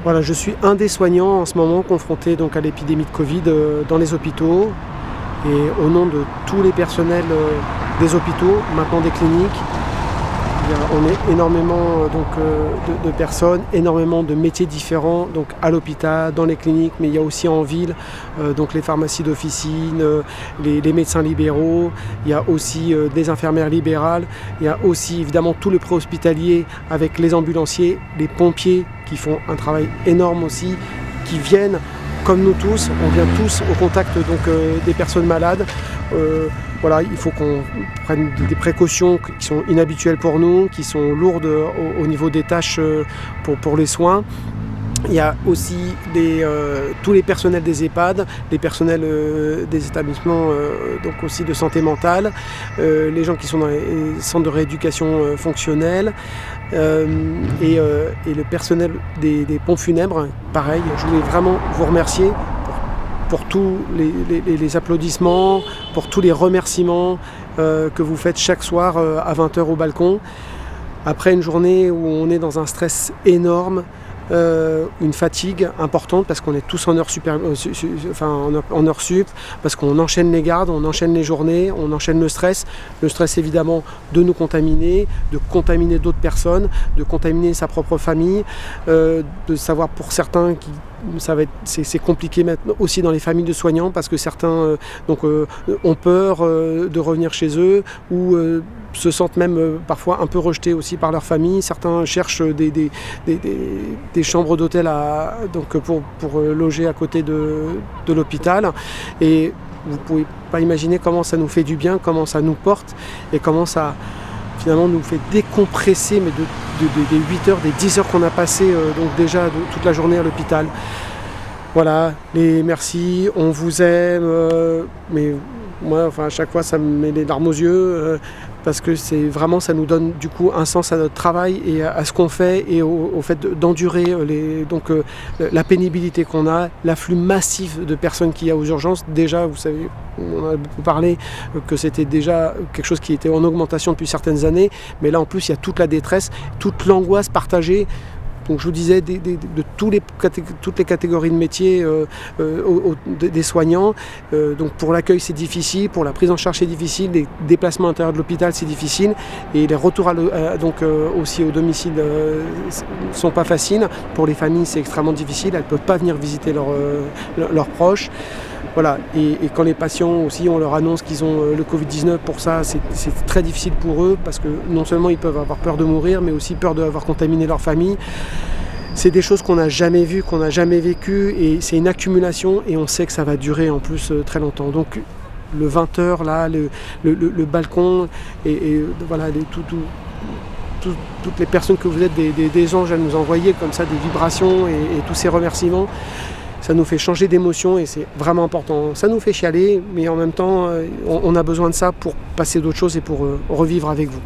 Voilà, je suis un des soignants en ce moment confronté donc à l'épidémie de Covid dans les hôpitaux. Et au nom de tous les personnels des hôpitaux, maintenant des cliniques, on est énormément de personnes, énormément de métiers différents donc à l'hôpital, dans les cliniques, mais il y a aussi en ville donc les pharmacies d'officine, les médecins libéraux, il y a aussi des infirmières libérales, il y a aussi évidemment tout le préhospitalier avec les ambulanciers, les pompiers qui font un travail énorme aussi, qui viennent comme nous tous, on vient tous au contact des personnes malades. Voilà, il faut qu'on prenne des précautions qui sont inhabituelles pour nous, qui sont lourdes au niveau des tâches pour les soins. Il y a aussi tous les personnels des EHPAD, les personnels des établissements donc aussi de santé mentale, les gens qui sont dans les centres de rééducation fonctionnelle et le personnel des pompes funèbres. Pareil, je voulais vraiment vous remercier pour tous les applaudissements, pour tous les remerciements que vous faites chaque soir à 20h au balcon. Après une journée où on est dans un stress énorme, une fatigue importante parce qu'on est tous en heure sup, parce qu'on enchaîne les gardes, on enchaîne les journées, on enchaîne le stress évidemment de nous contaminer, de contaminer d'autres personnes, de contaminer sa propre famille, de savoir pour certains c'est compliqué maintenant aussi dans les familles de soignants parce que certains ont peur de revenir chez eux ou se sentent même parfois un peu rejetés aussi par leur famille. Certains cherchent des chambres d'hôtel pour loger à côté de l'hôpital. Et vous ne pouvez pas imaginer comment ça nous fait du bien, comment ça nous porte et comment ça finalement nous fait décompresser mais des 8 heures, des 10 heures qu'on a passées déjà toute la journée à l'hôpital. Voilà, les merci, on vous aime, mais moi à chaque fois ça me met les larmes aux yeux parce que ça nous donne du coup un sens à notre travail et à ce qu'on fait et au fait d'endurer la pénibilité qu'on a, l'afflux massif de personnes qu'il y a aux urgences. Déjà, vous savez, on a beaucoup parlé que c'était déjà quelque chose qui était en augmentation depuis certaines années, mais là en plus il y a toute la détresse, toute l'angoisse partagée. Donc je vous disais de toutes les catégories de métiers des soignants. Donc pour l'accueil c'est difficile, pour la prise en charge c'est difficile, les déplacements à l'intérieur de l'hôpital c'est difficile et les retours aussi au domicile sont pas faciles. Pour les familles c'est extrêmement difficile, elles ne peuvent pas venir visiter leurs proches. Voilà. Et quand les patients aussi, on leur annonce qu'ils ont le Covid-19, pour ça, c'est très difficile pour eux parce que non seulement ils peuvent avoir peur de mourir, mais aussi peur d'avoir contaminé leur famille. C'est des choses qu'on n'a jamais vues, qu'on n'a jamais vécues et c'est une accumulation et on sait que ça va durer en plus très longtemps. Donc le 20h, là, le balcon et voilà, toutes les personnes que vous êtes, des anges à nous envoyer comme ça, des vibrations et tous ces remerciements. Ça nous fait changer d'émotion et c'est vraiment important. Ça nous fait chialer, mais en même temps, on a besoin de ça pour passer d'autres choses et pour revivre avec vous.